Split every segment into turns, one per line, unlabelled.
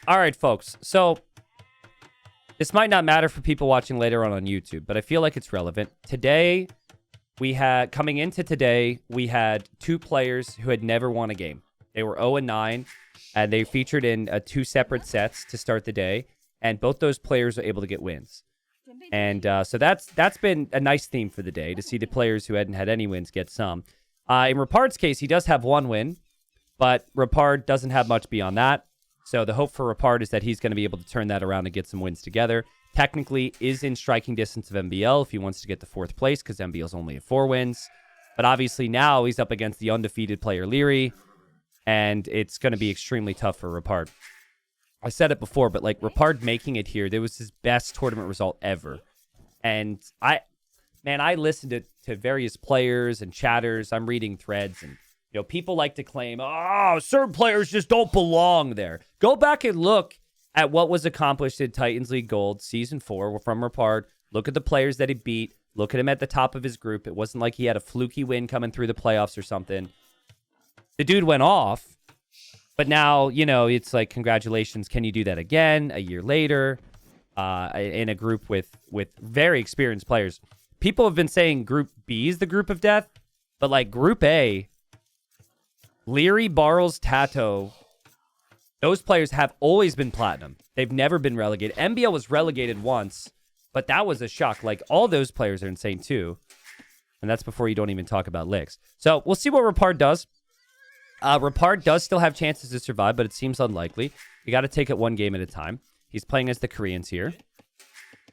All right, folks. So this might not matter for people watching later on YouTube, but I feel like it's relevant. Today, coming into today, we had two players who had never won a game. They were 0-9, and they featured in two separate sets to start the day, and both those players were able to get wins. And so that's been a nice theme for the day, to see the players who hadn't had any wins get some. In Repard's case, he does have one win, but Repard doesn't have much beyond that. So the hope for Repard is that he's going to be able to turn that around and get some wins together. Technically is in striking distance of MBL if he wants to get to 4th place, because MBL's only at 4 wins. But obviously now he's up against the undefeated player Liereyy, and it's going to be extremely tough for Repard. I said it before, but like Repard making it here, there was his best tournament result ever. And I listened to various players and chatters. I'm reading threads, and people like to claim, certain players just don't belong there. Go back and look at what was accomplished in Titans League Gold Season 4 from Repard. Look at the players that he beat. Look at him at the top of his group. It wasn't like he had a fluky win coming through the playoffs or something. The dude went off, but now, it's like, congratulations. Can you do that again a year later in a group with very experienced players? People have been saying Group B is the group of death, but like Group A, Liereyy, Barles, Tato, those players have always been platinum. They've never been relegated. MBL was relegated once, but that was a shock. Like, all those players are insane too. And that's before you don't even talk about licks. So we'll see what Repard does. Repard does still have chances to survive, but it seems unlikely. You got to take it one game at a time. He's playing as the Koreans here.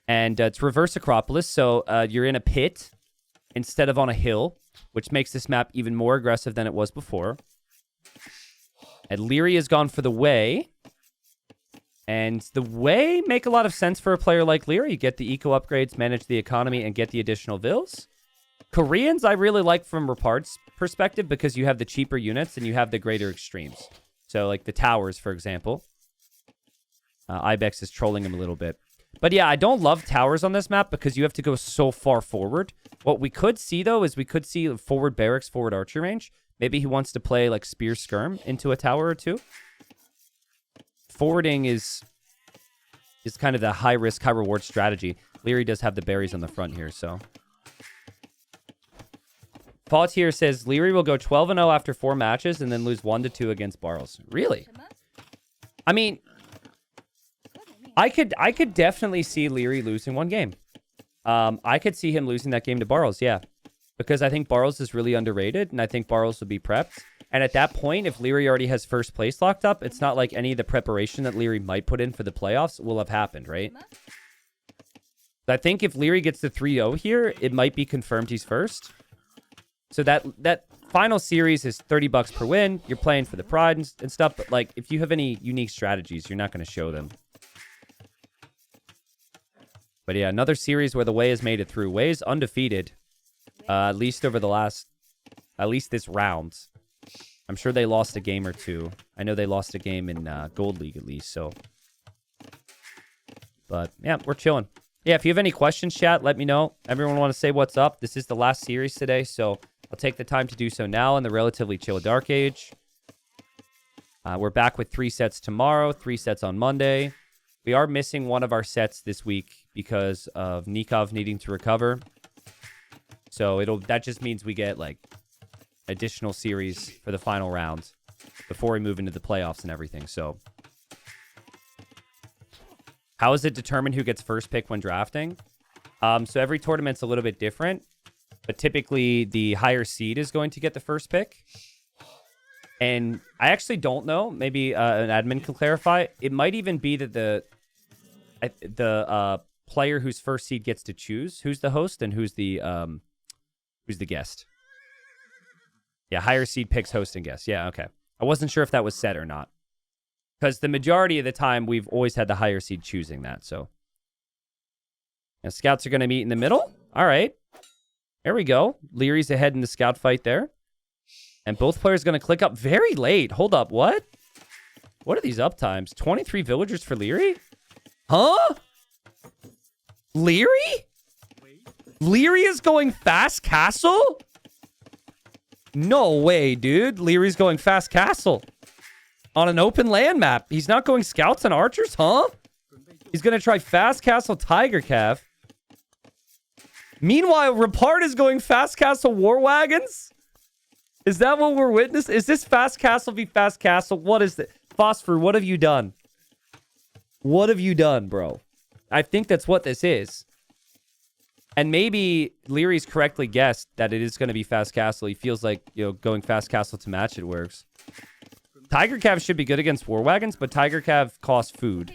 And it's reverse Acropolis, so you're in a pit instead of on a hill, which makes this map even more aggressive than it was before. And Liereyy has gone for the way. And the way make a lot of sense for a player like Liereyy. You get the eco upgrades, manage the economy, and get the additional vills. Koreans I really like from Repard's perspective, because you have the cheaper units and you have the greater extremes. So like the towers, for example. Ibex is trolling him a little bit. But yeah, I don't love towers on this map because you have to go so far forward. What we could see, though, is we could see forward barracks, forward archer range. Maybe he wants to play like Spear Skirm into a tower or two. Forwarding is kind of the high-risk, high-reward strategy. Liereyy does have the berries on the front here, so. Fault here says Liereyy will go 12-0 after 4 matches and then lose 1-2 against Barles. Really? I mean, I could definitely see Liereyy losing one game. I could see him losing that game to Barles, yeah. Because I think Barles is really underrated, and I think Barles will be prepped. And at that point, if Liereyy already has first place locked up, it's not like any of the preparation that Liereyy might put in for the playoffs will have happened, right? I think if Liereyy gets the 3-0 here, it might be confirmed he's first. So that final series is $30 per win. You're playing for the pride and stuff, but like if you have any unique strategies, you're not going to show them. But yeah, another series where the Way has made it through. Way is undefeated, at least over the last, at least this round. I'm sure they lost a game or two. I know they lost a game in Gold League at least, so. But yeah, we're chilling. Yeah, if you have any questions, chat, let me know. Everyone want to say what's up. This is the last series today, so I'll take the time to do so now in the relatively chill Dark Age. We're back with 3 sets tomorrow, 3 sets on Monday. We are missing one of our sets this week because of Nikov needing to recover. So that just means we get like additional series for the final round before we move into the playoffs and everything. So how is it determined who gets first pick when drafting? So every tournament's a little bit different, but typically the higher seed is going to get the first pick. And I actually don't know. Maybe an admin can clarify. It might even be that the player whose first seed gets to choose who's the host and who's the guest. Yeah, higher seed picks host and guest. Yeah, okay. I wasn't sure if that was set or not. Because the majority of the time, we've always had the higher seed choosing that, so. And scouts are going to meet in the middle. All right. There we go. Lierey's ahead in the scout fight there. And both players going to click up very late. Hold up, what? What are these up times? 23 villagers for Liereyy? Huh? Liereyy? Liereyy is going fast castle? No way, dude. Lierey's going fast castle. on an open land map. He's not going scouts and archers, huh? He's going to try fast castle Tiger Cav. Meanwhile, Repard is going fast castle war wagons. Is that what we're witnessing? Is this fast castle v fast castle? What is it? Phosphor, what have you done? What have you done, bro? I think that's what this is. And maybe Lierey's correctly guessed that it is going to be fast castle. He feels like, you know, going fast castle to match it works. Tiger Cav should be good against war wagons, but Tiger Cav costs food.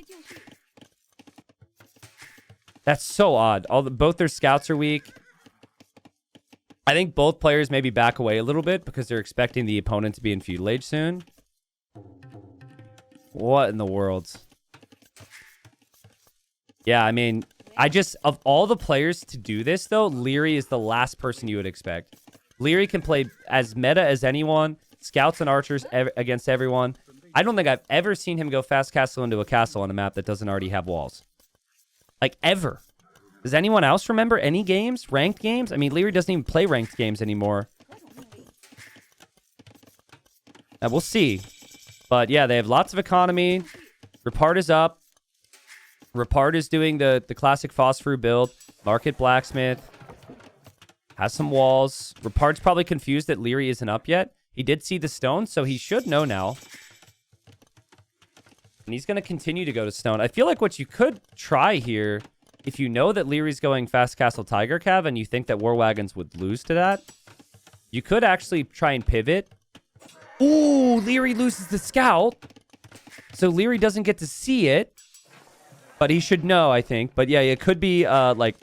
That's so odd. Both their scouts are weak. I think both players maybe back away a little bit because they're expecting the opponent to be in feudal age soon. What in the world? Yeah, I mean, of all the players to do this, though, Liereyy is the last person you would expect. Liereyy can play as meta as anyone, scouts and archers against everyone. I don't think I've ever seen him go fast castle into a castle on a map that doesn't already have walls. Like, ever. Does anyone else remember any games? Ranked games? I mean, Liereyy doesn't even play ranked games anymore. We'll see. But, yeah, they have lots of economy. Repard is up. Repard is doing the classic Phosphor build. Market Blacksmith. Has some walls. Repard's probably confused that Liereyy isn't up yet. He did see the stone, so he should know now. And he's going to continue to go to stone. I feel like what you could try here, if you know that Lierey's going fast castle Tiger Cav and you think that war wagons would lose to that, you could actually try and pivot. Ooh, Liereyy loses the scout. So Liereyy doesn't get to see it. But he should know, I think. But yeah, it could be like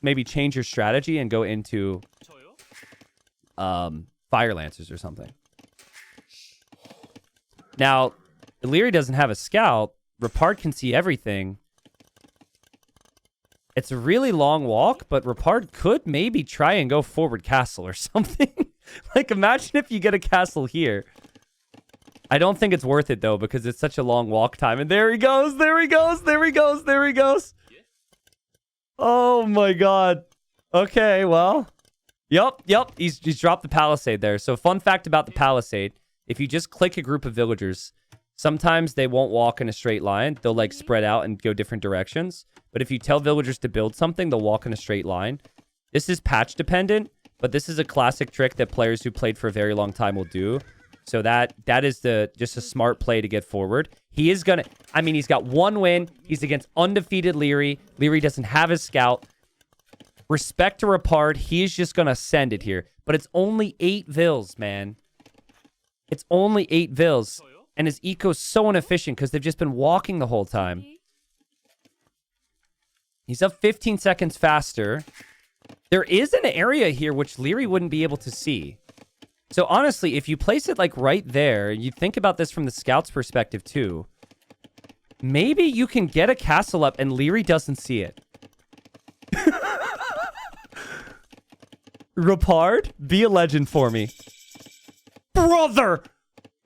maybe change your strategy and go into Fire Lancers or something. Now, Liereyy doesn't have a scout. Repard can see everything. It's a really long walk, but Repard could maybe try and go forward castle or something. Like, imagine if you get a castle here. I don't think it's worth it, though, because it's such a long walk time. And there he goes. There he goes. There he goes. There he goes. Oh, my God. Okay, well. Yep. He's dropped the palisade there. So, fun fact about the palisade. If you just click a group of villagers, sometimes they won't walk in a straight line. They'll, like, spread out and go different directions. But if you tell villagers to build something, they'll walk in a straight line. This is patch dependent, but this is a classic trick that players who played for a very long time will do. So that is just a smart play to get forward. He is going to... I mean, he's got one win. He's against undefeated Liereyy. Liereyy doesn't have his scout. Respect to Repard. He is just going to send it here. But it's only 8 vills, man. It's only 8 vills. And his eco's so inefficient because they've just been walking the whole time. He's up 15 seconds faster. There is an area here which Liereyy wouldn't be able to see. So honestly, if you place it like right there, you think about this from the scout's perspective too. Maybe you can get a castle up and Liereyy doesn't see it. Repard, be a legend for me. Brother!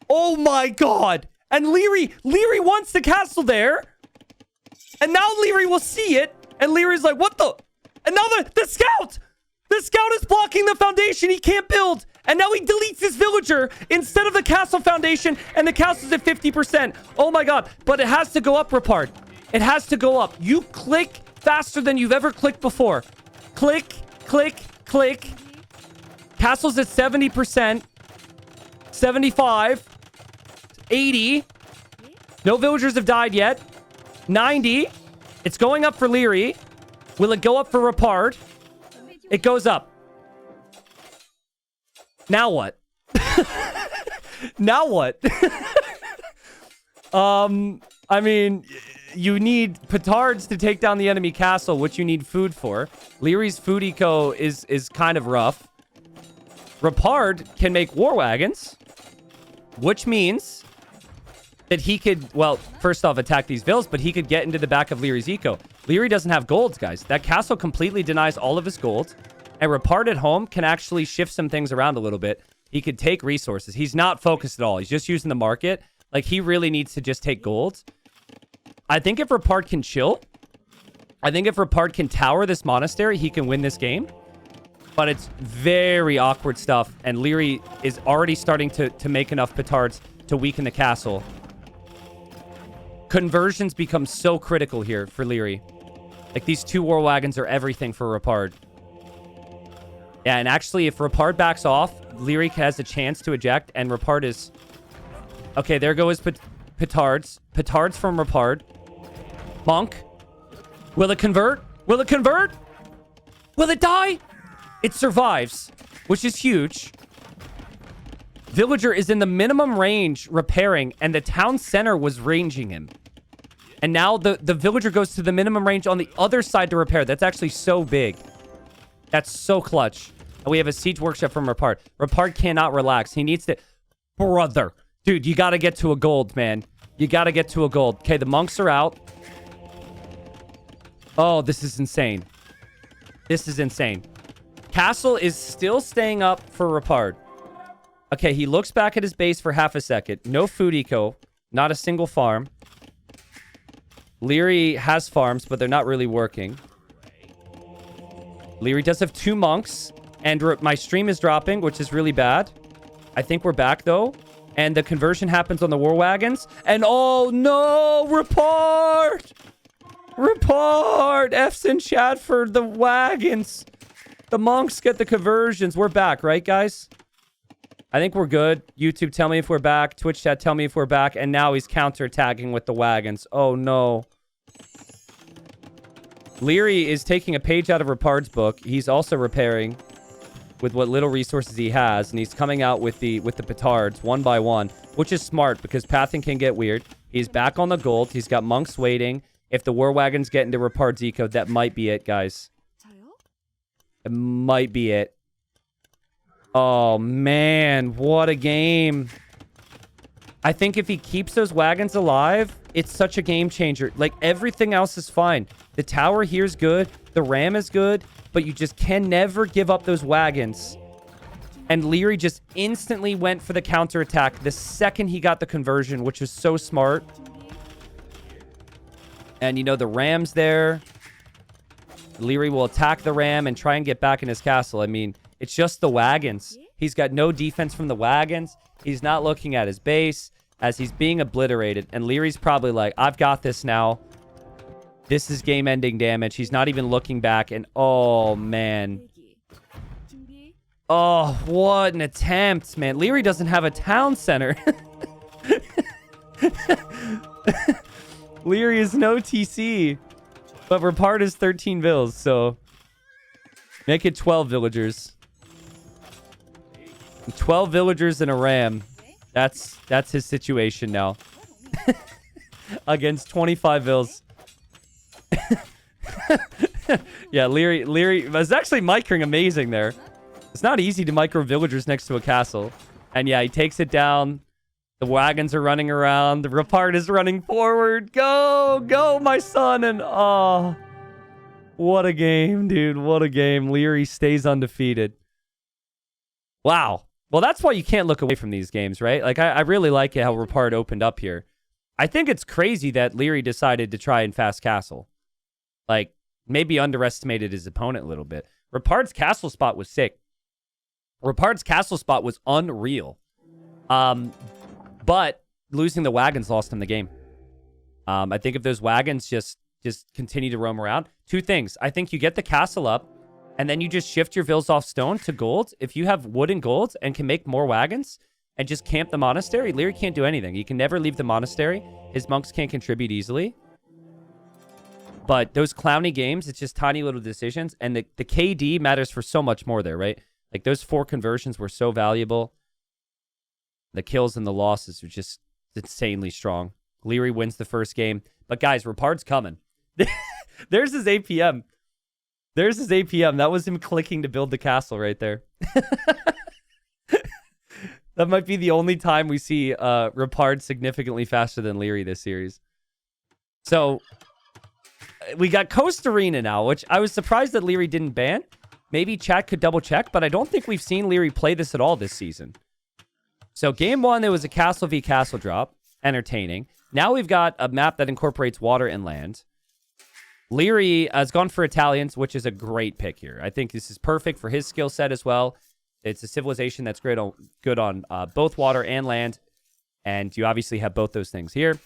Oh my God! And Liereyy wants the castle there. And now Liereyy will see it. And Lierey's like, what the? And now the scout! The scout is blocking the foundation. He can't build. And now he deletes his villager instead of the castle foundation. And the castle's at 50%. Oh my God. But it has to go up, Repard. It has to go up. You click faster than you've ever clicked before. Click, click, click. Castle's at 70%. 75. 80. No villagers have died yet. 90. It's going up for Liereyy. Will it go up for Repard? It goes up. Now what? Now what? I mean, you need petards to take down the enemy castle, which you need food for. Lierey's food eco is kind of rough. Repard can make war wagons, which means that he could, well, first off, attack these vills, but he could get into the back of Lierey's eco. Liereyy doesn't have golds, guys. That castle completely denies all of his gold. And Repard at home can actually shift some things around a little bit. He could take resources. He's not focused at all. He's just using the market. Like, he really needs to just take gold. I think if Repard can chill, I think if Repard can tower this monastery, he can win this game. But it's very awkward stuff. And Liereyy is already starting to make enough petards to weaken the castle. Conversions become so critical here for Liereyy. Like, these 2 war wagons are everything for Repard. Yeah, and actually, if Repard backs off, Liereyy has a chance to eject, and Repard is... Okay, there goes Petards. Petards from Repard. Monk. Will it convert? Will it convert? Will it die? It survives, which is huge. Villager is in the minimum range repairing, and the town center was ranging him. And now the villager goes to the minimum range on the other side to repair. That's actually so big. That's so clutch. And we have a siege workshop from Repard. Repard cannot relax. He needs to... Brother. Dude, you got to get to a gold, man. You got to get to a gold. Okay, the monks are out. Oh, this is insane. This is insane. Castle is still staying up for Repard. Okay, he looks back at his base for half a second. No food eco. Not a single farm. Liereyy has farms, but they're not really working. Liereyy does have 2 monks. And my stream is dropping, which is really bad. I think we're back, though. And the conversion happens on the war wagons. And oh, no! Repard! Repard! F's in chat for the wagons. The monks get the conversions. We're back, right, guys? I think we're good. YouTube, tell me if we're back. Twitch chat, tell me if we're back. And now he's counterattacking with the wagons. Oh, no. Liereyy is taking a page out of Repard's book. He's also repairing with what little resources he has. And he's coming out with the petards one by one, which is smart because pathing can get weird. He's back on the gold. He's got monks waiting. If the war wagons get into Repard's eco, that might be it, guys. It might be it. Oh, man. What a game. I think if he keeps those wagons alive, it's such a game changer. Like, everything else is fine. The tower here is good. The ram is good. But you just can never give up those wagons. And Liereyy just instantly went for the counterattack the second he got the conversion, which was so smart. And, you know, the ram's there. Liereyy will attack the ram and try and get back in his castle. I mean, it's just the wagons. He's got no defense from the wagons. He's not looking at his base as he's being obliterated. And Leary's probably like, I've got this now. This is game-ending damage. He's not even looking back. And, oh, man. Oh, what an attempt, man. Liereyy doesn't have a town center. Liereyy is no TC. But Repard is 13 vills, so... Make it 12 villagers. 12 villagers and a ram. That's his situation now. Against 25 vills. Yeah, Liereyy was actually micring amazing there. It's not easy to micro villagers next to a castle. And yeah, he takes it down. The wagons are running around. The Repard is running forward. Go, go, my son. And oh, what a game, dude. What a game. Liereyy stays undefeated. Wow. Well, that's why you can't look away from these games, right? Like, I really like it how Repard opened up here. I think it's crazy that Liereyy decided to try and fast castle. Like, maybe underestimated his opponent a little bit. Repard's castle spot was sick. Repard's castle spot was unreal. But losing the wagons lost him the game. I think if those wagons just continue to roam around. Two things. I think you get the castle up, and then you just shift your vills off stone to gold. If you have wood and gold and can make more wagons and just camp the monastery, Liereyy can't do anything. He can never leave the monastery. His monks can't contribute easily. But those clowny games, it's just tiny little decisions. And the KD matters for so much more there, right? Like, those 4 conversions were so valuable. The kills and the losses are just insanely strong. Liereyy wins the first game. But, guys, Repard's coming. There's his APM. There's his APM. That was him clicking to build the castle right there. That might be the only time we see Repard significantly faster than Liereyy this series. So, we got Coast Arena now, which I was surprised that Liereyy didn't ban. Maybe chat could double check, but I don't think we've seen Liereyy play this at all this season. So game 1, there was a castle v castle drop. Entertaining. Now we've got a map that incorporates water and land. Liereyy has gone for Italians, which is a great pick here. I think this is perfect for his skill set as well. It's a civilization that's good on both water and land. And you obviously have both those things here.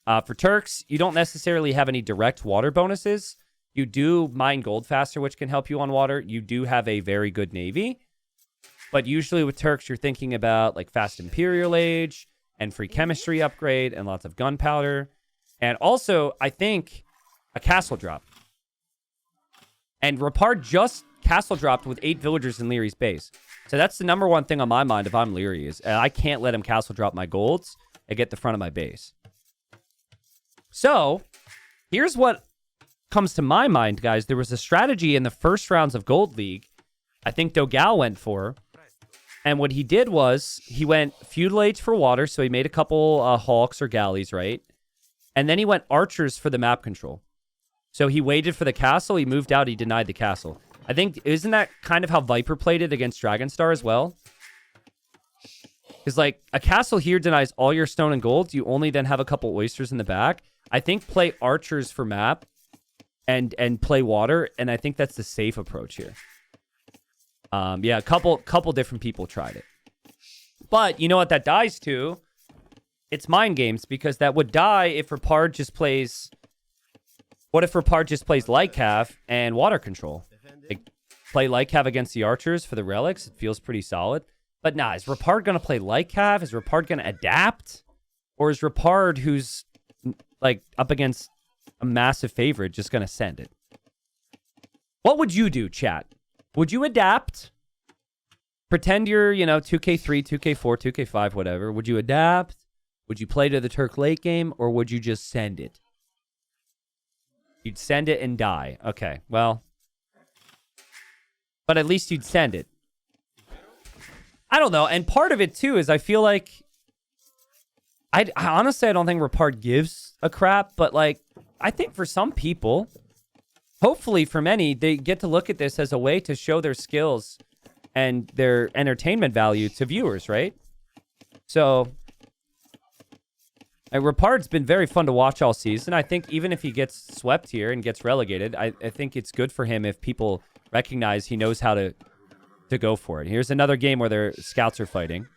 For Turks, you don't necessarily have any direct water bonuses. You do mine gold faster, which can help you on water. You do have a very good navy. But usually with Turks, you're thinking about like fast Imperial Age and free chemistry upgrade and lots of gunpowder. And also, I think, a castle drop. And Repard just castle dropped with 8 villagers in Lierey's base. So that's the number one thing on my mind if I'm Liereyy is I can't let him castle drop my golds and get the front of my base. So, here's what comes to my mind, guys. There was a strategy in the first rounds of Gold League I think Dogal went for. And what he did was he went feudal age for water, so he made a couple hawks or galleys, right? And then he went archers for the map control. So he waited for the castle, he moved out, he denied the castle. I think, isn't that kind of how Viper played it against Dragonstar as well? Because, like, a castle here denies all your stone and gold. You only then have a couple oysters in the back. I think play archers for map and play water, and I think that's the safe approach here. Yeah, a couple different people tried it. But you know what that dies to? It's mind games, because that would die if Repard just plays... What if Repard just plays Lightcav and water control? Like, play Lightcav against the archers for the relics. It feels pretty solid. But nah, is Repard going to play Lightcav? Is Repard going to adapt? Or is Repard, who's like up against a massive favorite, just going to send it? What would you do, chat? Would you adapt? Pretend you're, 2K3, 2K4, 2K5, whatever. Would you adapt? Would you play to the Turk late game? Or would you just send it? You'd send it and die. Okay, well. But at least you'd send it. I don't know. And part of it, too, is I feel like... I honestly, I don't think Repard gives a crap. But, like, I think for some people, hopefully for many, they get to look at this as a way to show their skills and their entertainment value to viewers, right? So... Repard's been very fun to watch all season. I think even if he gets swept here and gets relegated, I think it's good for him if people recognize he knows how to go for it. Here's another game where their scouts are fighting.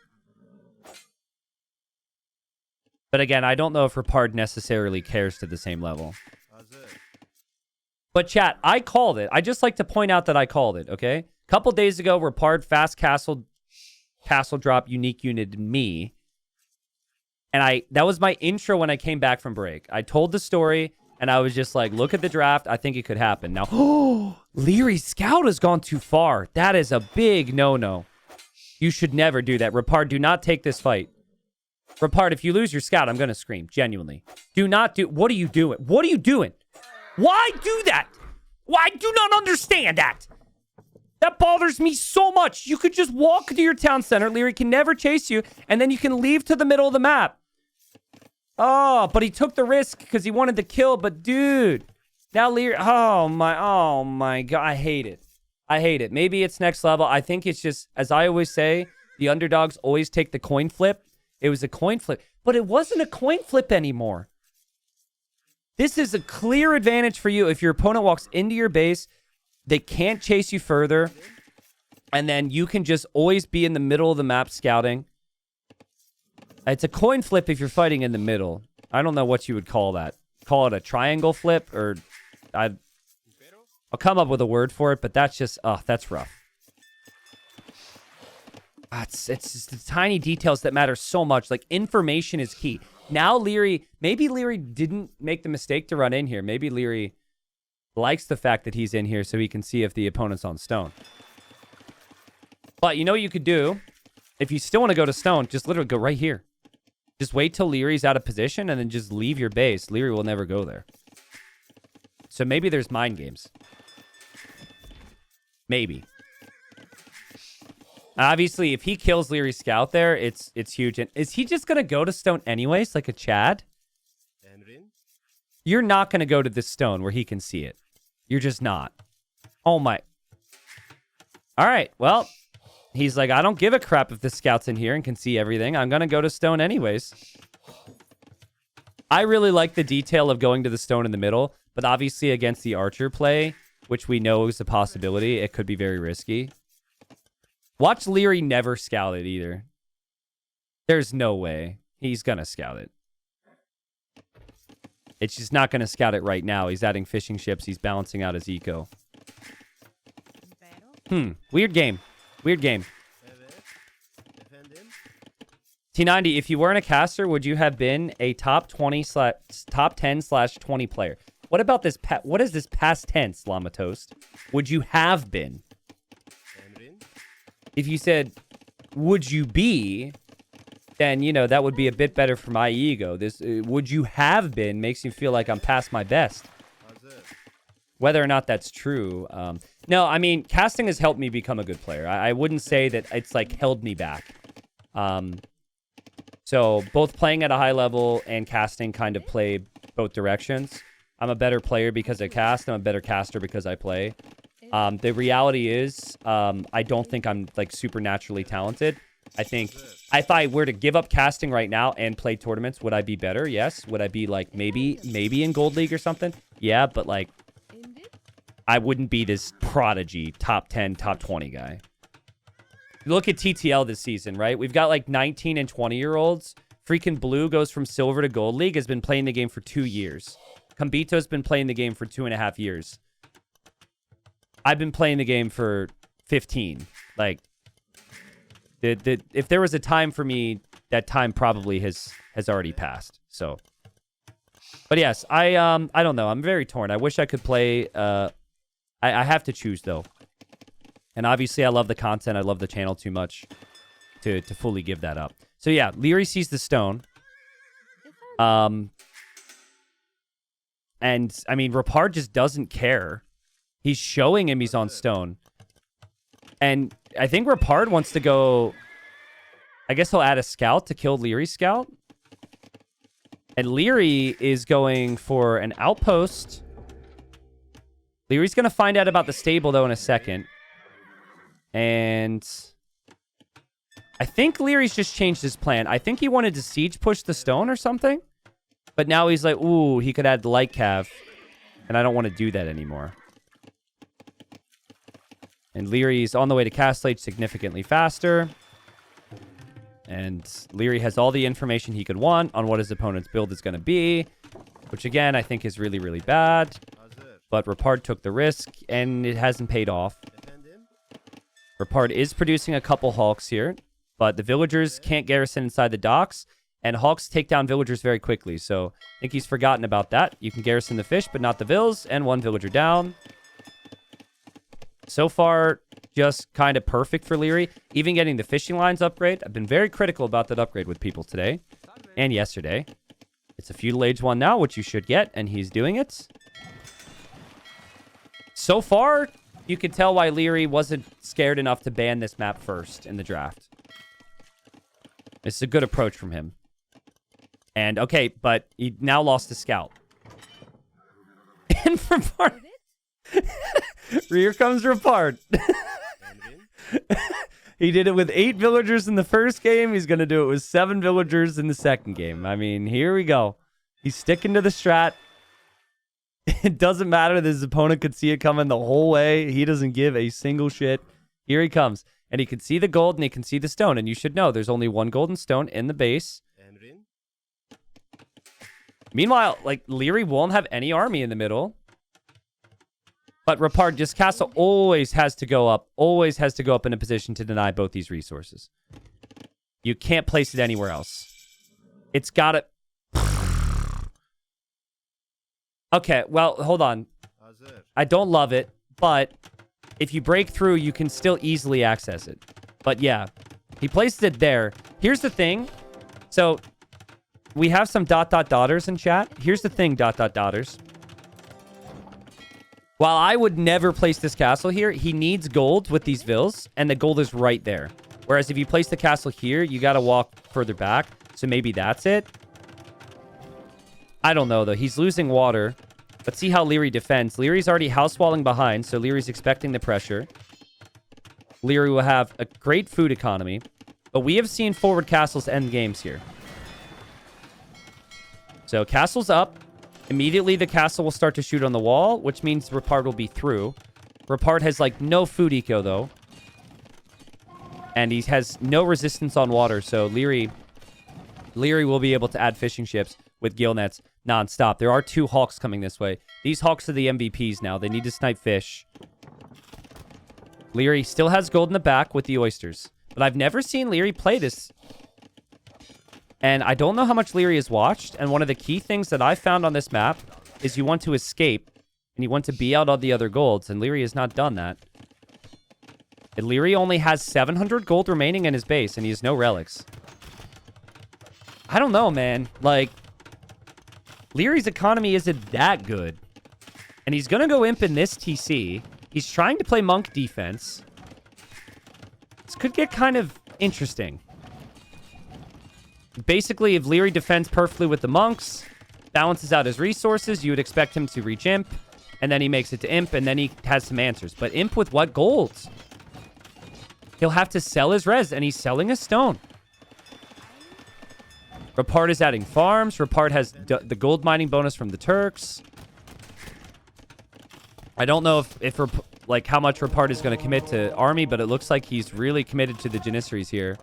But again, I don't know if Repard necessarily cares to the same level. But chat, I called it. I just like to point out that I called it, okay? A couple days ago, Repard fast castle drop unique unit me. And that was my intro when I came back from break. I told the story, and I was just like, look at the draft. I think it could happen. Now, Lierey's scout has gone too far. That is a big no-no. You should never do that. Repard, do not take this fight. Repard, if you lose your scout, I'm going to scream. Genuinely. Do not do... What are you doing? What are you doing? Why do that? Why do not understand that? That bothers me so much. You could just walk to your town center. Liereyy can never chase you, and then you can leave to the middle of the map. Oh, but he took the risk because he wanted to kill. But dude, now Liereyy. Oh my God, I hate it. I hate it. Maybe it's next level. I think it's just, as I always say, the underdogs always take the coin flip. It was a coin flip, but it wasn't a coin flip anymore. This is a clear advantage for you if your opponent walks into your base. They can't chase you further. And then you can just always be in the middle of the map scouting. It's a coin flip if you're fighting in the middle. I don't know what you would call that. Call it a triangle flip, or I'll come up with a word for it, but that's just, that's rough. It's just the tiny details that matter so much. Like, information is key. Now maybe Liereyy didn't make the mistake to run in here. Maybe Liereyy likes the fact that he's in here so he can see if the opponent's on stone. But you know what you could do? If you still want to go to stone, just literally go right here. Just wait till Lierey's out of position and then just leave your base. Liereyy will never go there. So maybe there's mind games. Maybe. Obviously, if he kills Lierey's scout there, it's huge. And is he just going to go to stone anyways, like a Chad? You're not going to go to this stone where he can see it. You're just not. Oh my. All right, well... He's like, I don't give a crap if the scout's in here and can see everything. I'm going to go to stone anyways. I really like the detail of going to the stone in the middle, but obviously against the archer play, which we know is a possibility, it could be very risky. Watch Liereyy never scout it either. There's no way. He's going to scout it. It's just not going to scout it right now. He's adding fishing ships. He's balancing out his eco. Weird game. Weird game. T90, if you weren't a caster, would you have been a top 10/20 player? What about this? What is this past tense, Llama Toast? Would you have been? If you said, would you be, then, you know, that would be a bit better for my ego. This would you have been makes me feel like I'm past my best. Whether or not that's true. No, I mean, casting has helped me become a good player. I wouldn't say that it's, like, held me back. So both playing at a high level and casting kind of play both directions. I'm a better player because I cast. I'm a better caster because I play. The reality is, I don't think I'm, like, supernaturally talented. I think if I were to give up casting right now and play tournaments, would I be better? Yes. Would I be, like, maybe in Gold League or something? Yeah, but, like, I wouldn't be this prodigy top 10, top 20 guy. Look at TTL this season, right? We've got, like, 19 and 20-year-olds. Freaking Blue goes from Silver to Gold League, has been playing the game for 2 years. Kambito's been playing the game for 2.5 years. I've been playing the game for 15. Like, if there was a time for me, that time probably has already passed. So, but yes, I don't know. I'm very torn. I wish I could play. I have to choose though, and obviously I love the content. I love the channel too much to fully give that up. So yeah, Liereyy sees the stone. And I mean, Repard just doesn't care. He's showing him he's on stone. And I think Repard wants to go... I guess he'll add a scout to kill Lierey's scout. And Liereyy is going for an outpost. Lierey's going to find out about the stable, though, in a second. And... I think Lierey's just changed his plan. I think he wanted to siege push the stone or something. But now he's like, ooh, he could add the light cav. And I don't want to do that anymore. And Lierey's on the way to Castle Age significantly faster. And Liereyy has all the information he could want on what his opponent's build is going to be. Which, again, I think is really, really bad. But Repard took the risk, and it hasn't paid off. Repard is producing a couple Hawks here. But the villagers can't garrison inside the docks. And Hawks take down villagers very quickly. So I think he's forgotten about that. You can garrison the fish, but not the vills. And one villager down. So far, just kind of perfect for Liereyy. Even getting the fishing lines upgrade. I've been very critical about that upgrade with people today. And yesterday. It's a feudal age one now, which you should get. And he's doing it. So far, you can tell why Liereyy wasn't scared enough to ban this map first in the draft. It's a good approach from him. And, okay, but he now lost his scout. And Repard... Here comes Repard. He did it with 8 villagers in the first game. He's going to do it with 7 villagers in the second game. I mean, here we go. He's sticking to the strat. It doesn't matter that his opponent could see it coming the whole way. He doesn't give a single shit. Here he comes. And he can see the gold and he can see the stone. And you should know there's only 1 golden stone in the base. Meanwhile, like, Liereyy won't have any army in the middle. But Repard, just Castle always has to go up. Always has to go up in a position to deny both these resources. You can't place it anywhere else. It's got to... Okay, well, hold on. I don't love it, but if you break through, you can still easily access it. But yeah, he placed it there. Here's the thing. So, we have some ... daughters in chat. Here's the thing, ... daughters. While I would never place this castle here, he needs gold with these vills, and the gold is right there. Whereas if you place the castle here, you got to walk further back. So maybe that's it. I don't know, though. He's losing water. Let's see how Liereyy defends. Lierey's already house walling behind, so Lierey's expecting the pressure. Liereyy will have a great food economy. But we have seen forward castles end games here. So castle's up. Immediately, the castle will start to shoot on the wall, which means Repard will be through. Repard has, like, no food eco, though. And he has no resistance on water, so Liereyy will be able to add fishing ships with gill nets. nonstop. There are 2 Hawks coming this way. These Hawks are the MVPs now. They need to snipe fish. Liereyy still has gold in the back with the oysters. But I've never seen Liereyy play this. And I don't know how much Liereyy has watched. And one of the key things that I found on this map is you want to escape. And you want to be out on the other golds. And Liereyy has not done that. And Liereyy only has 700 gold remaining in his base. And he has no relics. I don't know, man. Like, Lierey's economy isn't that good. And he's going to go imp in this TC. He's trying to play monk defense. This could get kind of interesting. Basically, if Liereyy defends perfectly with the monks, balances out his resources, you would expect him to reach imp. And then he makes it to imp, and then he has some answers. But imp with what golds? He'll have to sell his res, and he's selling a stone. Repard is adding farms. Repard has the gold mining bonus from the Turks. I don't know if like how much Repard is going to commit to army, but it looks like he's really committed to the Janissaries here.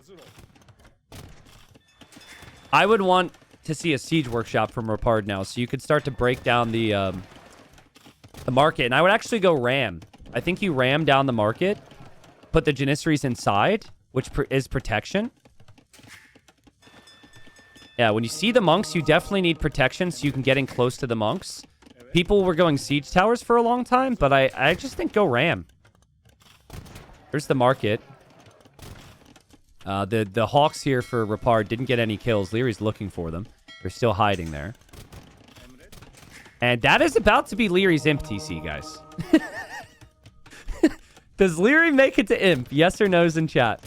I would want to see a siege workshop from Repard now, so you could start to break down the market. And I would actually go ram. I think you ram down the market, put the Janissaries inside, which is protection. Yeah, when you see the monks, you definitely need protection so you can get in close to the monks. People were going siege towers for a long time, but I just think go ram. There's the market. The Hawks here for Repard didn't get any kills. Lierey's looking for them. They're still hiding there. And that is about to be Lierey's imp TC, guys. Does Liereyy make it to imp? Yes or no's in chat.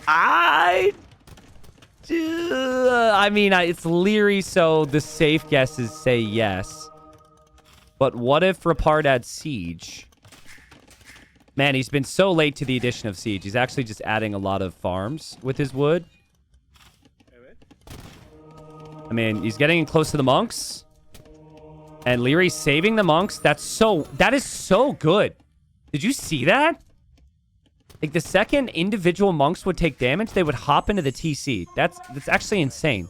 I mean, it's Liereyy, so the safe guess is say yes. But what if Repard adds siege? Man, he's been so late to the addition of siege. He's actually just adding a lot of farms with his wood. I mean, he's getting in close to the monks. And Lierey's saving the monks. That is so good. Did you see that? Like, the second individual monks would take damage, they would hop into the TC. That's actually insane.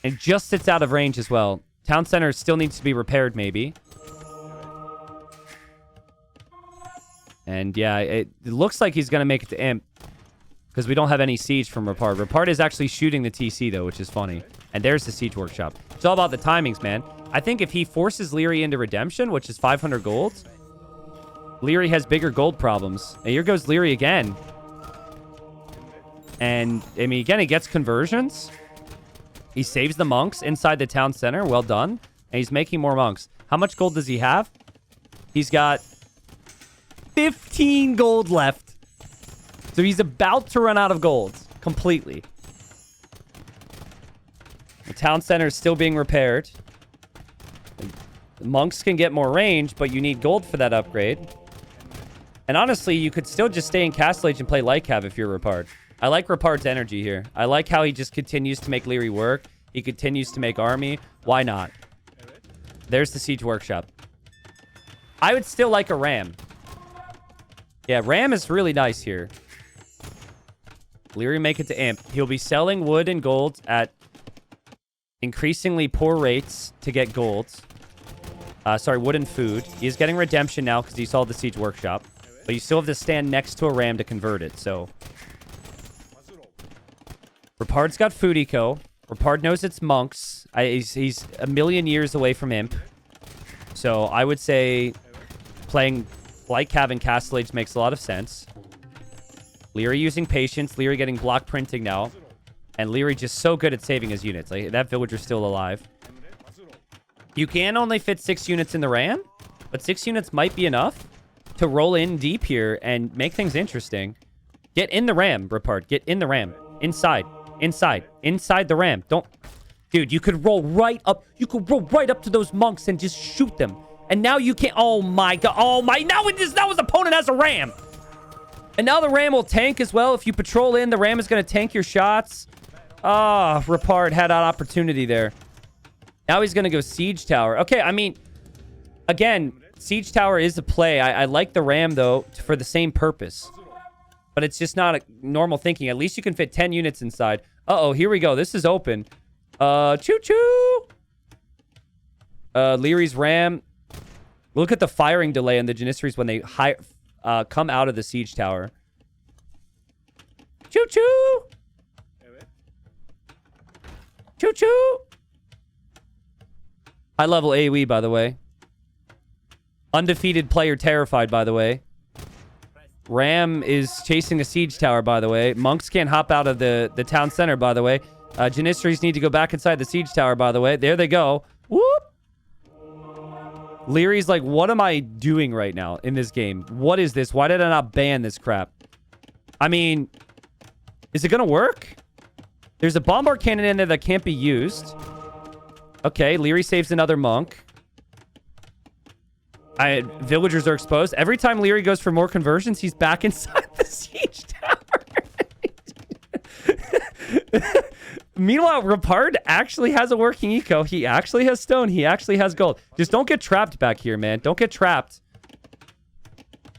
And just sits out of range as well. Town center still needs to be repaired, maybe. And yeah, it looks like he's going to make it to imp. Because we don't have any siege from Repard. Repard is actually shooting the TC, though, which is funny. And there's the siege workshop. It's all about the timings, man. I think if he forces Liereyy into redemption, which is 500 gold... Liereyy has bigger gold problems. And here goes Liereyy again. And, I mean, again, he gets conversions. He saves the monks inside the town center. Well done. And he's making more monks. How much gold does he have? He's got 15 gold left. So he's about to run out of gold. Completely. The town center is still being repaired. The monks can get more range, but you need gold for that upgrade. And honestly, you could still just stay in Castle Age and play Light Cav if you're Repard. I like Repard's energy here. I like how he just continues to make Liereyy work. He continues to make army. Why not? There's the siege workshop. I would still like a ram. Yeah, ram is really nice here. Liereyy make it to imp. He'll be selling wood and gold at increasingly poor rates to get gold. Sorry, wood and food. He's getting redemption now because he saw the siege workshop. But you still have to stand next to a ram to convert it, so... Repard's got food eco. Repard knows it's monks. He's a million years away from imp. So I would say playing Light Cav and Castle Age makes a lot of sense. Liereyy using patience. Liereyy getting block printing now. And Liereyy just so good at saving his units. Like, that villager's still alive. You can only fit 6 units in the ram, but 6 units might be enough to roll in deep here and make things interesting. Get in the ram, Repard. Get in the ram. Inside. Inside. Inside the ram. Don't... Dude, you could roll right up. You could roll right up to those monks and just shoot them. And now you can't... Oh, my God. Oh, my... Now his opponent has a ram. And now the ram will tank as well. If you patrol in, the ram is going to tank your shots. Ah, Repard had an opportunity there. Now he's going to go siege tower. Okay, I mean... Again, siege tower is a play. I like the ram, though, for the same purpose. But it's just not a normal thinking. At least you can fit 10 units inside. Uh-oh, here we go. This is open. Choo-choo! Lierey's Ram. Look at the firing delay in the Janissaries when they come out of the siege tower. Choo-choo! Choo-choo! High level AoE, by the way. Undefeated player terrified, by the way. Ram is chasing a siege tower, by the way. Monks can't hop out of the town center, by the way. Janissaries need to go back inside the siege tower, by the way. There they go. Whoop! Lierey's like, what am I doing right now in this game? What is this? Why did I not ban this crap? I mean, is it gonna work? There's a bombard cannon in there that can't be used. Okay, Liereyy saves another monk. Villagers are exposed. Every time Liereyy goes for more conversions, he's back inside the siege tower. Meanwhile, Repard actually has a working eco. He actually has stone. He actually has gold. Just don't get trapped back here, man. Don't get trapped.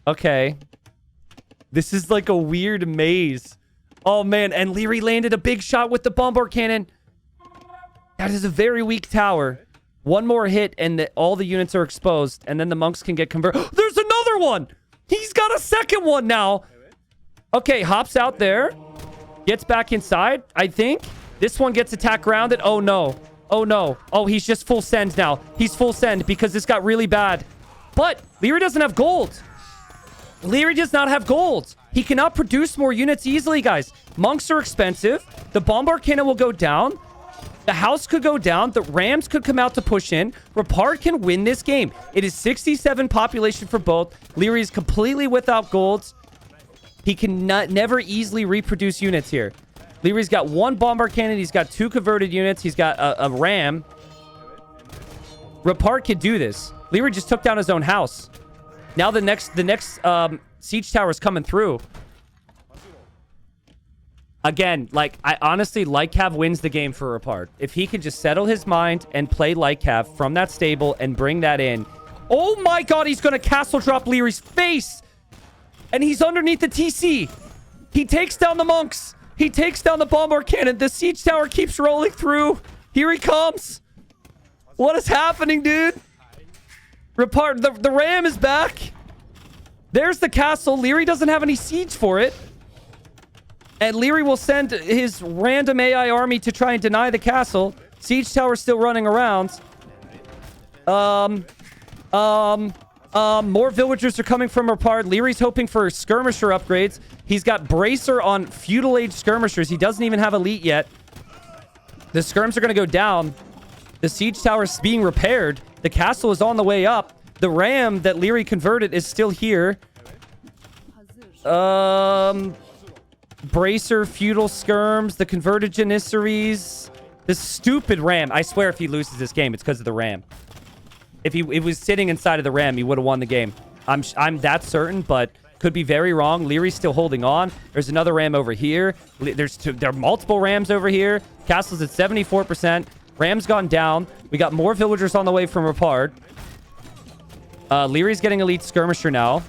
Okay. This is like a weird maze. Oh, man. And Liereyy landed a big shot with the bombard cannon. That is a very weak tower. One more hit and all the units are exposed. And then the monks can get converted. There's another one. He's got a second one now. Okay, hops out there. Gets back inside, I think. This one gets attack grounded. Oh, no. Oh, no. Oh, he's just full send now. He's full send because this got really bad. But Liereyy doesn't have gold. Liereyy does not have gold. He cannot produce more units easily, guys. Monks are expensive. The bombard cannon will go down. The house could go down. The Rams could come out to push in. Repard can win this game. It is 67 population for both. Liereyy is completely without gold. He can never easily reproduce units here. Lierey's got one bombard cannon. He's got 2 converted units. He's got a ram. Repard could do this. Liereyy just took down his own house. Now the next siege tower is coming through. Again, like, I honestly, Lycav wins the game for Repard. If he could just settle his mind and play Lycav from that stable and bring that in. Oh my god, he's going to castle drop Lierey's face! And he's underneath the TC. He takes down the monks. He takes down the bombard cannon. The siege tower keeps rolling through. Here he comes. What is happening, dude? Repard, the ram is back. There's the castle. Liereyy doesn't have any siege for it. And Liereyy will send his random AI army to try and deny the castle. Siege tower still running around. More villagers are coming from Repard. Lierey's hoping for skirmisher upgrades. He's got Bracer on feudal age skirmishers. He doesn't even have elite yet. The skirms are going to go down. The siege tower is being repaired. The castle is on the way up. The ram that Liereyy converted is still here. Bracer, feudal skirms, the converted janissaries. The stupid ram. I swear if he loses this game, it's because of the ram. If he was sitting inside of the ram, he would have won the game. I'm that certain, but could be very wrong. Lierey's still holding on. There's another ram over here. There are multiple rams over here. Castle's at 74%. Ram's gone down. We got more villagers on the way from Repard. Lierey's getting elite skirmisher now.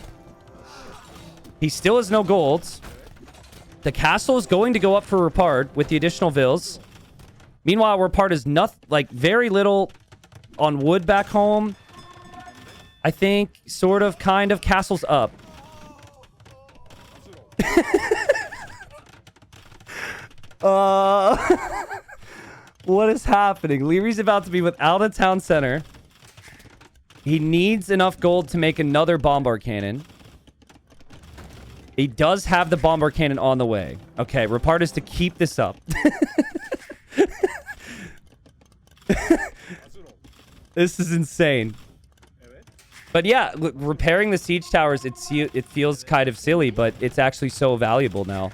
He still has no gold. The castle is going to go up for Repard with the additional vills. Meanwhile, Repard is very little on wood back home. I think, sort of, kind of. Castle's up. What is happening? Lierey's about to be without a town center. He needs enough gold to make another bombard cannon. He does have the bombard cannon on the way. Okay, Repard is to keep this up. This is insane. But yeah, look, repairing the siege towers, it feels kind of silly, but it's actually so valuable now.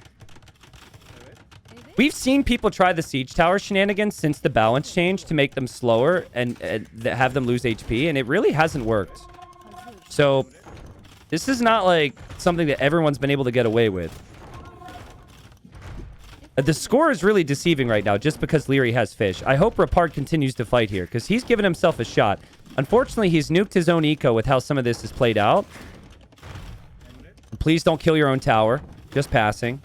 We've seen people try the siege tower shenanigans since the balance change to make them slower and have them lose HP, and it really hasn't worked. So this is not like something that everyone's been able to get away with. The score is really deceiving right now just because Liereyy has fish. I hope Repard continues to fight here because he's given himself a shot. Unfortunately, he's nuked his own eco with how some of this is played out. Please don't kill your own tower. Just passing.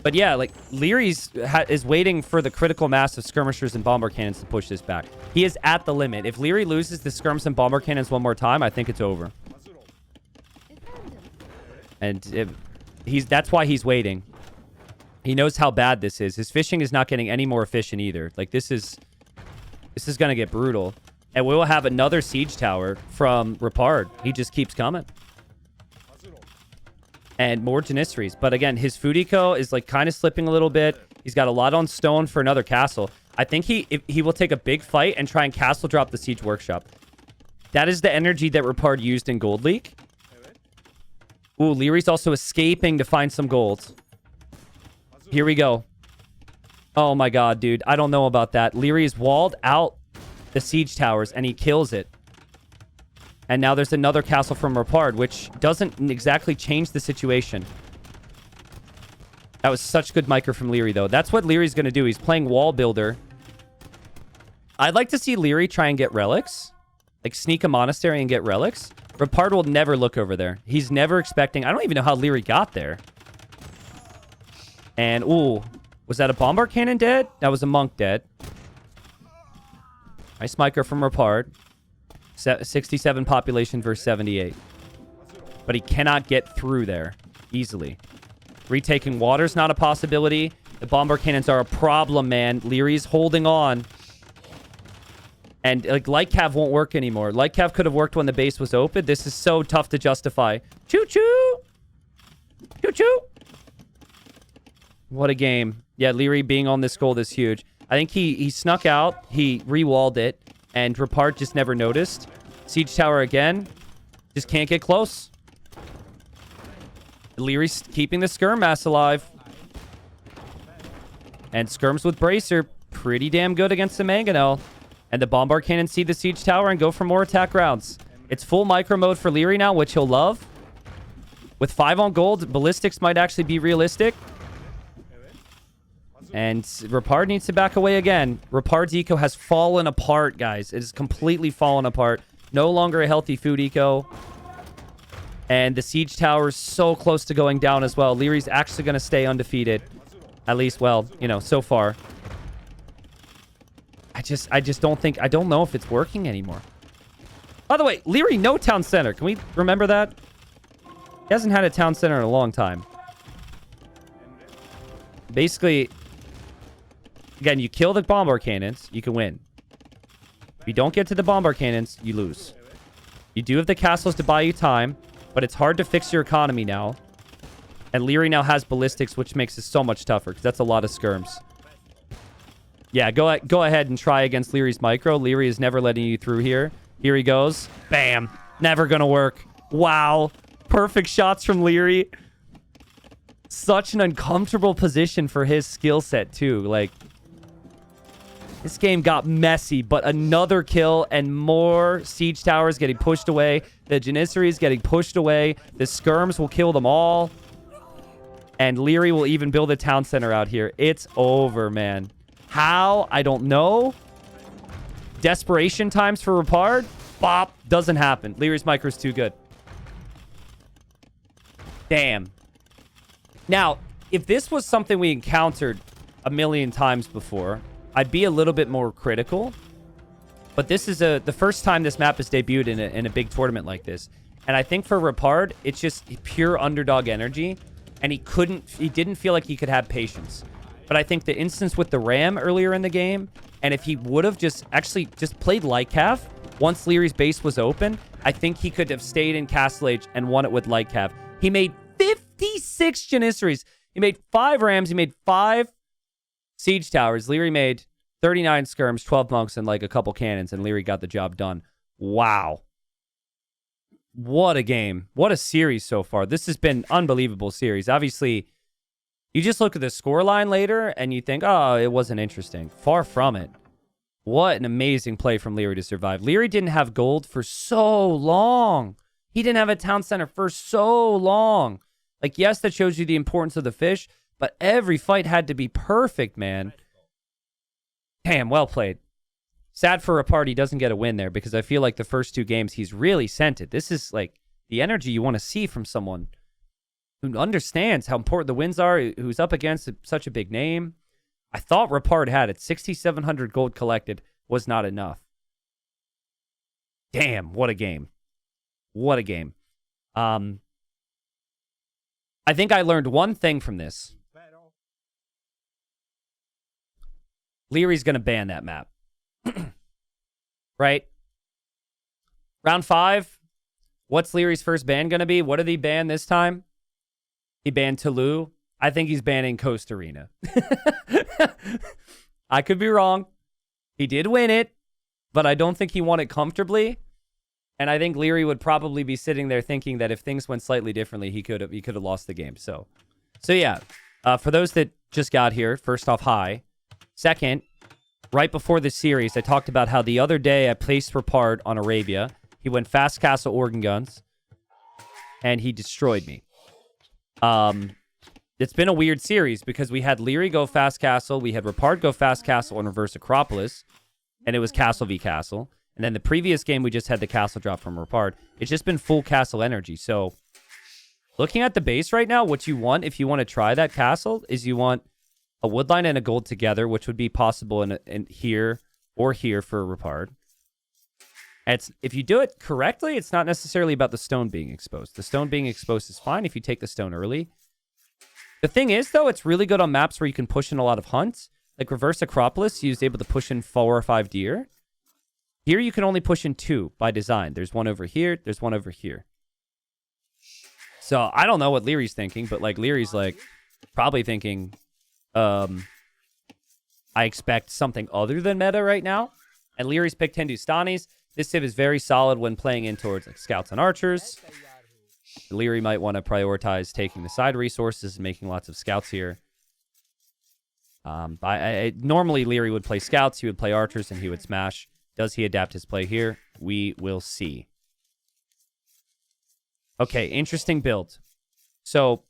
But yeah, like, Liereyy is waiting for the critical mass of skirmishers and bomber cannons to push this back. He is at the limit. If Liereyy loses the skirms and bomber cannons one more time, I think it's over. And that's why he's waiting. He knows how bad this is. His fishing is not getting any more efficient either. Like, this is going to get brutal. And we will have another siege tower from Repard. He just keeps coming. And more Janissaries. But again, his food eco is like kind of slipping a little bit. He's got a lot on stone for another castle. I think he will take a big fight and try and castle drop the siege workshop. That is the energy that Repard used in Gold League. Ooh, Lierey's also escaping to find some gold. Here we go. Oh my god, dude. I don't know about that. Lierey's walled out the siege towers and he kills it. And now there's another castle from Repard, which doesn't exactly change the situation. That was such good micro from Liereyy, though. That's what Lierey's going to do. He's playing wall builder. I'd like to see Liereyy try and get relics. Like, sneak a monastery and get relics. Repard will never look over there. He's never expecting... I don't even know how Liereyy got there. And, ooh. Was that a bombard cannon dead? That was a monk dead. Nice micro from Repard. 67 population versus 78. But he cannot get through there easily. Retaking water's not a possibility. The bomber cannons are a problem, man. Lierey's holding on. And like light cav won't work anymore. Light cav could have worked when the base was open. This is so tough to justify. Choo-choo! Choo-choo! What a game. Yeah, Liereyy being on this gold is huge. I think he snuck out. He re-walled it. And Repard just never noticed. Siege tower again. Just can't get close. Lierey's keeping the skirm mass alive. And skirms with bracer. Pretty damn good against the mangonel. And the bombard cannon see the siege tower and go for more attack rounds. It's full micro mode for Liereyy now, which he'll love. With 5 on gold, ballistics might actually be realistic. And Repard needs to back away again. Repard's eco has fallen apart, guys. It has completely fallen apart. No longer a healthy food eco. And the siege tower is so close to going down as well. Lierey's actually going to stay undefeated. At least, well, you know, so far. I just don't think... I don't know if it's working anymore. By the way, Liereyy, no town center. Can we remember that? He hasn't had a town center in a long time. Basically... Again, you kill the bombard cannons, you can win. If you don't get to the bombard cannons, you lose. You do have the castles to buy you time, but it's hard to fix your economy now. And Liereyy now has ballistics, which makes it so much tougher, because that's a lot of skirms. Yeah, go ahead and try against Lierey's micro. Liereyy is never letting you through here. Here he goes. Bam. Never gonna work. Wow. Perfect shots from Liereyy. Such an uncomfortable position for his skill set, too. Like... This game got messy, but another kill and more siege towers getting pushed away. The Janissaries getting pushed away. The skirms will kill them all. And Liereyy will even build a town center out here. It's over, man. How? I don't know. Desperation times for Repard? Bop. Doesn't happen. Lierey's micro is too good. Damn. Now, if this was something we encountered a million times before... I'd be a little bit more critical. But this is the first time this map is debuted in a big tournament like this. And I think for Repard, it's just pure underdog energy. And he didn't feel like he could have patience. But I think the instance with the Ram earlier in the game, and if he would have just played Light Cav, once Lierey's base was open, I think he could have stayed in Castle Age and won it with Light Cav. He made 56 Janissaries. He made 5 Rams. He made 5 siege towers. Liereyy made 39 skirms, 12 monks, and like a couple cannons, and Liereyy got the job done. Wow. What a game. What a series so far. This has been unbelievable series. Obviously, you just look at the scoreline later, and you think, oh, it wasn't interesting. Far from it. What an amazing play from Liereyy to survive. Liereyy didn't have gold for so long. He didn't have a town center for so long. Like, yes, that shows you the importance of the fish, but every fight had to be perfect, man. Damn, well played. Sad for Repard he doesn't get a win there, because I feel like the first 2 games he's really sent it. This is like the energy you want to see from someone. who understands how important the wins are, who's up against such a big name. I thought Repard had it. 6,700 gold collected was not enough. Damn, what a game. What a game. I think I learned one thing from this. Lierey's going to ban that map. Right? Round 5. What's Lierey's first ban going to be? What did he ban this time? He banned Toulouse. I think he's banning Coast Arena. I could be wrong. He did win it, but I don't think he won it comfortably. And I think Liereyy would probably be sitting there thinking that if things went slightly differently, he could have lost the game. So yeah. For those that just got here, first off, hi. Second, right before this series, I talked about how the other day I placed Repard on Arabia. He went Fast Castle Organ Guns, and he destroyed me. It's been a weird series because we had Liereyy go Fast Castle, we had Repard go Fast Castle and reverse Acropolis, and it was Castle v Castle. And then the previous game, we just had the castle drop from Repard. It's just been full castle energy. So looking at the base right now, what you want, if you want to try that castle, is you want a woodline and a gold together, which would be possible in here or here for Repard. If you do it correctly, it's not necessarily about the stone being exposed. The stone being exposed is fine if you take the stone early. The thing is, though, it's really good on maps where you can push in a lot of hunts. Like reverse Acropolis, you was able to push in 4 or 5 deer. Here you can only push in 2 by design. There's one over here. There's one over here. So I don't know what Lierey's thinking, but like Lierey's like probably thinking, I expect something other than meta right now. And Lierey's picked Hindustanis. This civ is very solid when playing in towards like scouts and archers. Liereyy might want to prioritize taking the side resources and making lots of scouts here. Normally Liereyy would play scouts, he would play archers, and he would smash. Does he adapt his play here? We will see. Okay, interesting build. So,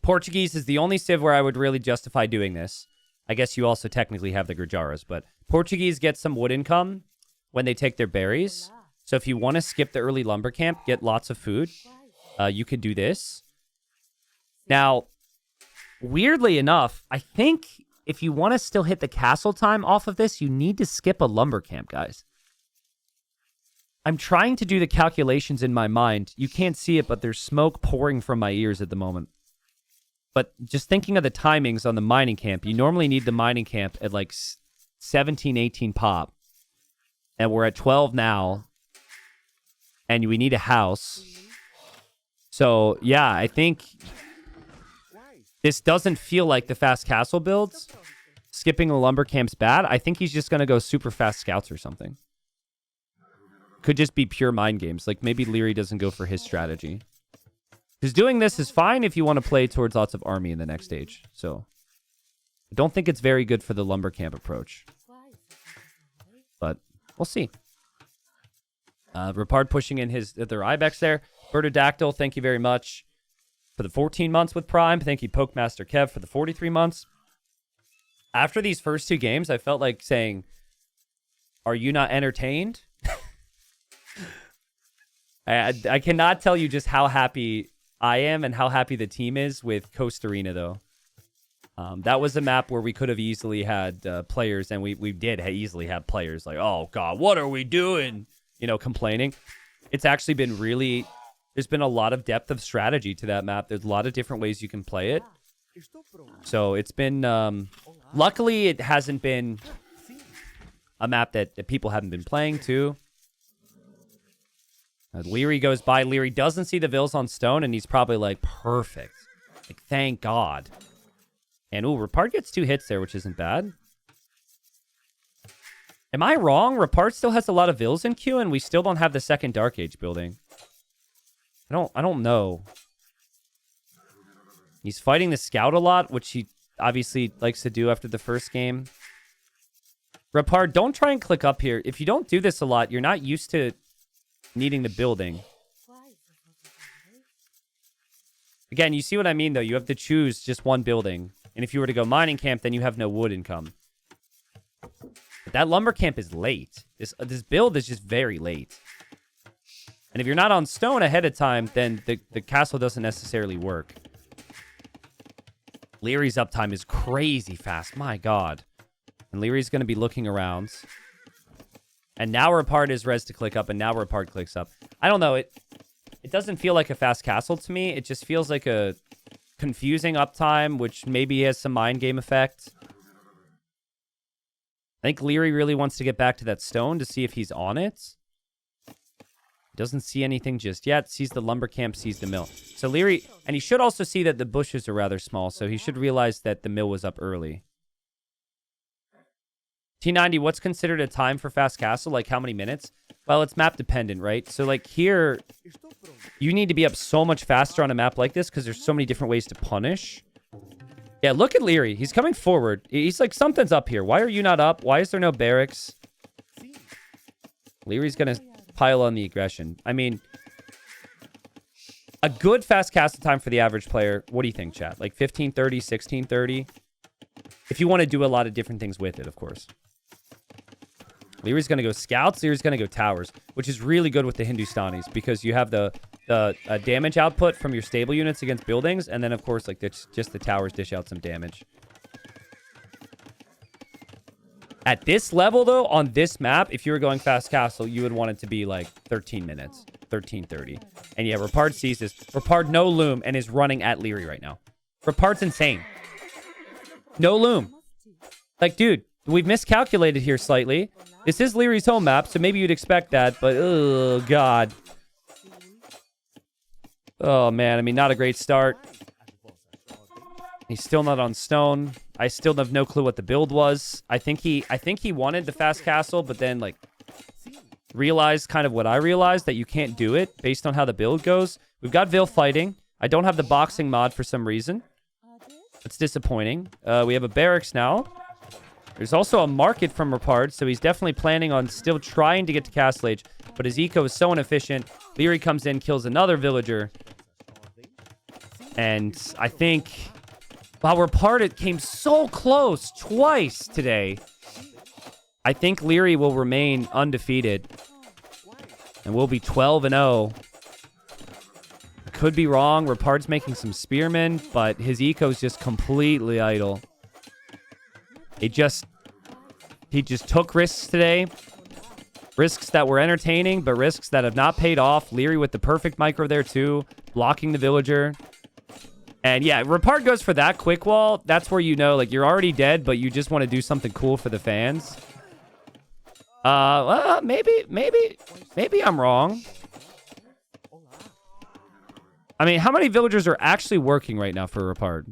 Portuguese is the only civ where I would really justify doing this. I guess you also technically have the Gujaras, but Portuguese get some wood income when they take their berries. So if you want to skip the early lumber camp, get lots of food, you could do this. Now, weirdly enough, I think if you want to still hit the castle time off of this, you need to skip a lumber camp, guys. I'm trying to do the calculations in my mind. You can't see it, but there's smoke pouring from my ears at the moment. But just thinking of the timings on the mining camp, you normally need the mining camp at like 17, 18 pop. And we're at 12 now. And we need a house. So, yeah, I think this doesn't feel like the fast castle builds. Skipping the lumber camp's bad. I think he's just going to go super fast scouts or something. Could just be pure mind games. Like maybe Liereyy doesn't go for his strategy. Because doing this is fine if you want to play towards lots of army in the next stage. So I don't think it's very good for the lumber camp approach. But we'll see. Repard pushing in their Ibex there. Birdodactyl, thank you very much for the 14 months with Prime. Thank you, Pokemaster Kev, for the 43 months. After these first 2 games, I felt like saying, are you not entertained? I cannot tell you just how happy I am and how happy the team is with Coast Arena, though. That was a map where we could have easily had players, and we did easily have players like, oh, God, what are we doing? You know, complaining. It's actually been really... There's been a lot of depth of strategy to that map. There's a lot of different ways you can play it. So it's been... luckily, it hasn't been a map that people haven't been playing, too. Liereyy goes by. Liereyy doesn't see the Vills on stone, and he's probably like, perfect. Like, thank God. And, ooh, Repard gets 2 hits there, which isn't bad. Am I wrong? Repard still has a lot of Vills in queue, and we still don't have the second Dark Age building. I don't know. He's fighting the scout a lot, which he obviously likes to do after the first game. Repard, don't try and click up here. If you don't do this a lot, you're not used to needing the building. Again, you see what I mean, though. You have to choose just one building. And if you were to go mining camp, then you have no wood income. But that lumber camp is late. This build is just very late. And if you're not on stone ahead of time, then the castle doesn't necessarily work. Lierey's uptime is crazy fast. My God. And Lierey's going to be looking around. And now Repard is res to click up, and now Repard clicks up. I don't know. It doesn't feel like a fast castle to me. It just feels like a confusing uptime, which maybe has some mind game effect. I think Liereyy really wants to get back to that stone to see if he's on it. Doesn't see anything just yet. Sees the lumber camp, sees the mill. So Liereyy, and he should also see that the bushes are rather small, so he should realize that the mill was up early. T90, what's considered a time for fast castle? Like how many minutes? Well, it's map dependent, right? So like here, you need to be up so much faster on a map like this because there's so many different ways to punish. Yeah, look at Liereyy. He's coming forward. He's like, something's up here. Why are you not up? Why is there no barracks? Lierey's going to pile on the aggression. I mean, a good fast castle time for the average player. What do you think, chat? Like 15:30, 16:30? If you want to do a lot of different things with it, of course. Lierey's going to go scouts. Lierey's going to go towers, which is really good with the Hindustanis because you have the damage output from your stable units against buildings. And then, of course, like just the towers dish out some damage. At this level, though, on this map, if you were going fast castle, you would want it to be like 13 minutes, 13:30. And yeah, Repard sees this. Repard no loom and is running at Liereyy right now. Repard's insane. No loom. Like, dude, we've miscalculated here slightly. This is Lierey's home map, so maybe you'd expect that, but oh, God. Oh, man, I mean, not a great start. He's still not on stone. I still have no clue what the build was. I think he wanted the fast castle, but then like realized kind of what I realized, that you can't do it based on how the build goes. We've got Vil fighting. I don't have the boxing mod for some reason. It's disappointing. We have a barracks now. There's also a market from Repard, so he's definitely planning on still trying to get to Castle Age, but his eco is so inefficient. Liereyy comes in, kills another villager. And I think... Wow, Repard came so close twice today. I think Liereyy will remain undefeated. And we'll be 12-0. Could be wrong. Repard's making some spearmen, but his eco's just completely idle. He just took risks today. Risks that were entertaining, but risks that have not paid off. Liereyy with the perfect micro there too, blocking the villager. And yeah, Repard goes for that quick wall. That's where you know, like, you're already dead, but you just want to do something cool for the fans. Well, maybe I'm wrong. I mean, how many villagers are actually working right now for Repard?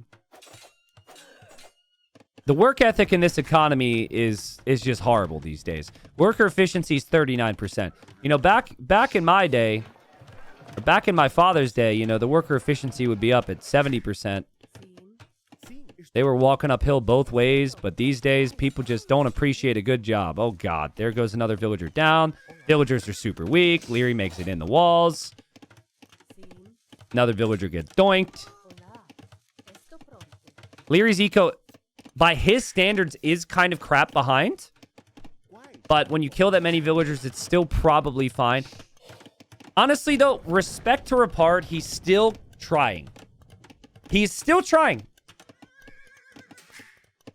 The work ethic in this economy is just horrible these days. Worker efficiency is 39%. You know, back in my day, or back in my father's day, you know, the worker efficiency would be up at 70%. They were walking uphill both ways, but these days, people just don't appreciate a good job. Oh, God. There goes another villager down. Villagers are super weak. Liereyy makes it in the walls. Another villager gets doinked. Lierey's eco... by his standards, is kind of crap behind. But when you kill that many villagers, it's still probably fine. Honestly, though, respect to Repard, he's still trying. He's still trying.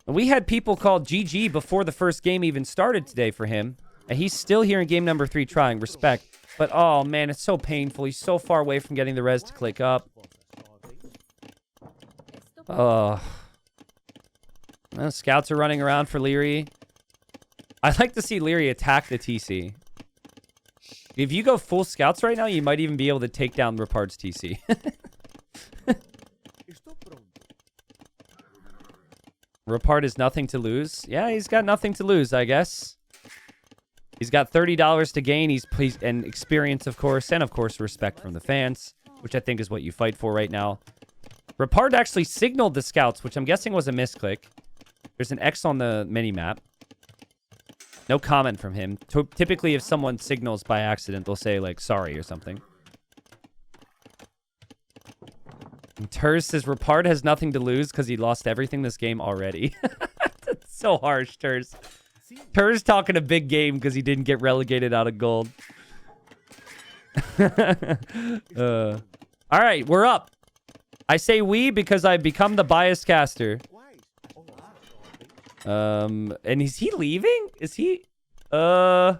And we had people call GG before the first game even started today for him. And he's still here in game number 3 trying. Respect. But, oh, man, it's so painful. He's so far away from getting the res to click up. Oh... Scouts are running around for Liereyy. I'd like to see Liereyy attack the TC. If you go full scouts right now, you might even be able to take down Repard's TC. Repard has nothing to lose. Yeah, he's got nothing to lose, I guess. He's got $30 to gain. He's pleased, and experience, of course, and of course respect from the fans, which I think is what you fight for right now. Repard actually signaled the scouts, which I'm guessing was a misclick. There's an X on the mini-map. No comment from him. Typically, if someone signals by accident, they'll say, like, sorry or something. And Turs says, Repard has nothing to lose because he lost everything this game already. That's so harsh, Turs. Turs talking a big game because he didn't get relegated out of gold. All right, we're up. I say we because I've become the biased caster. And is he leaving? Is he? All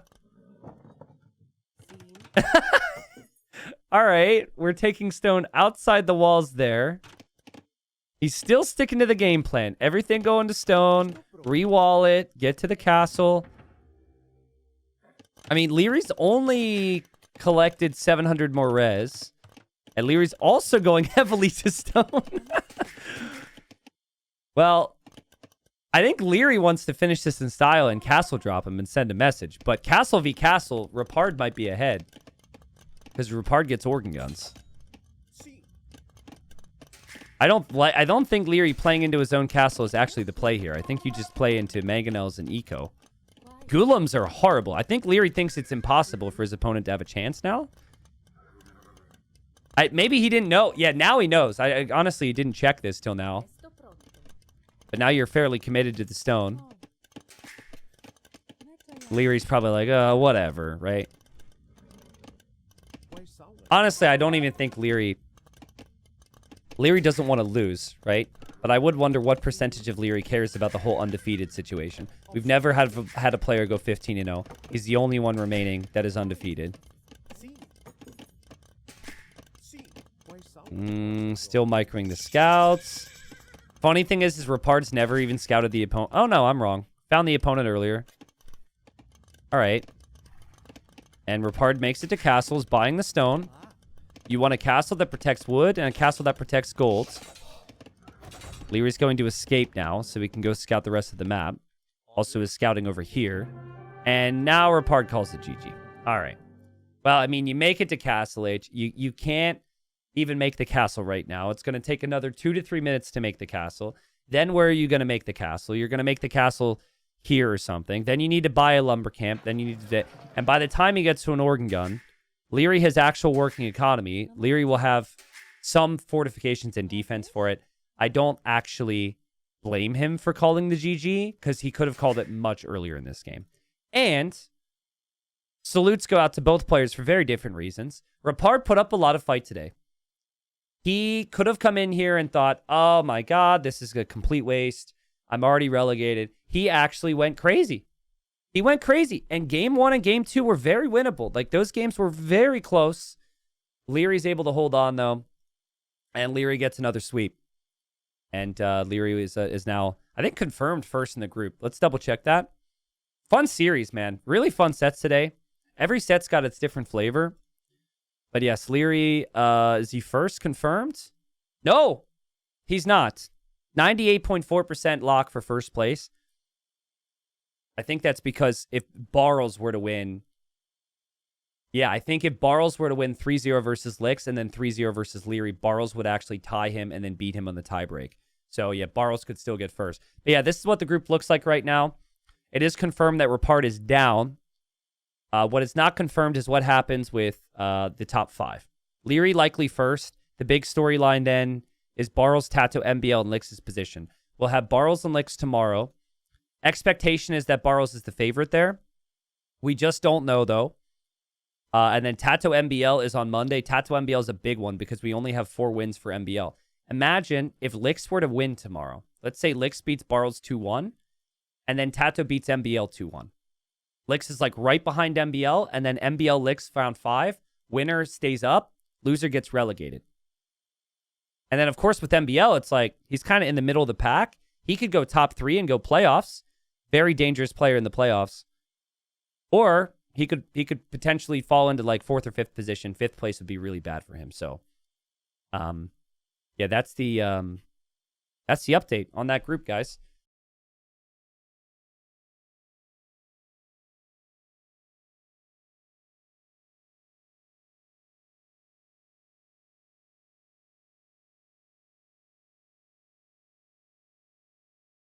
right, we're taking stone outside the walls there. He's still sticking to the game plan. Everything going to stone, re-wall it, get to the castle. I mean, Lierey's only collected 700 more res. And Lierey's also going heavily to stone. Well, I think Liereyy wants to finish this in style and castle drop him and send a message. But castle v castle, Repard might be ahead. Because Repard gets organ guns. I don't think Liereyy playing into his own castle is actually the play here. I think you just play into mangonels and eco. Golems are horrible. I think Liereyy thinks it's impossible for his opponent to have a chance now. Maybe he didn't know. Yeah, now he knows. I honestly didn't check this till now. But now you're fairly committed to the stone. Lierey's probably like, oh, whatever, right? Honestly, I don't even think Liereyy doesn't want to lose, right? But I would wonder what percentage of Liereyy cares about the whole undefeated situation. We've never had a player go 15-0. He's the only one remaining that is undefeated. Still microing the scouts. Funny thing is Repard's never even scouted the opponent. Oh, no, I'm wrong. Found the opponent earlier. All right. And Repard makes it to castles, buying the stone. You want a castle that protects wood and a castle that protects gold. Lierey's going to escape now, so we can go scout the rest of the map. Also is scouting over here. And now Repard calls it GG. All right. Well, I mean, you make it to Castle H. You can't even make the castle right now. It's going to take another 2 to 3 minutes to make the castle. Then where are you going to make the castle? You're going to make the castle here or something. Then you need to buy a lumber camp. Then you need to... And by the time he gets to an organ gun, Liereyy has actual working economy. Liereyy will have some fortifications and defense for it. I don't actually blame him for calling the GG because he could have called it much earlier in this game. And salutes go out to both players for very different reasons. Repard put up a lot of fight today. He could have come in here and thought, oh my God, this is a complete waste. I'm already relegated. He actually went crazy. He went crazy. And game 1 and game 2 were very winnable. Like, those games were very close. Lierey's able to hold on, though. And Liereyy gets another sweep. And Liereyy is now, I think, confirmed first in the group. Let's double check that. Fun series, man. Really fun sets today. Every set's got its different flavor. But yes, Liereyy, is he first confirmed? No, he's not. 98.4% lock for first place. I think that's because if Barrels were to win... Yeah, I think if Barrels were to win 3-0 versus Licks and then 3-0 versus Liereyy, Barrels would actually tie him and then beat him on the tiebreak. So yeah, Barrels could still get first. But yeah, this is what the group looks like right now. It is confirmed that Repard is down. What is not confirmed is what happens with the top 5. Liereyy likely first. The big storyline then is Barrels, Tato, MBL, and Licks' position. We'll have Barrels and Licks tomorrow. Expectation is that Barrels is the favorite there. We just don't know, though. And then Tato MBL is on Monday. Tato MBL is a big one because we only have 4 wins for MBL. Imagine if Licks were to win tomorrow. Let's say Licks beats Barrels 2-1, and then Tato beats MBL 2-1. Licks is like right behind MBL, and then MBL Licks round 5. Winner stays up. Loser gets relegated. And then, of course, with MBL, it's like he's kind of in the middle of the pack. He could go top 3 and go playoffs. Very dangerous player in the playoffs. Or he could potentially fall into like 4th or 5th position. 5th place would be really bad for him. So, yeah, that's the update on that group, guys.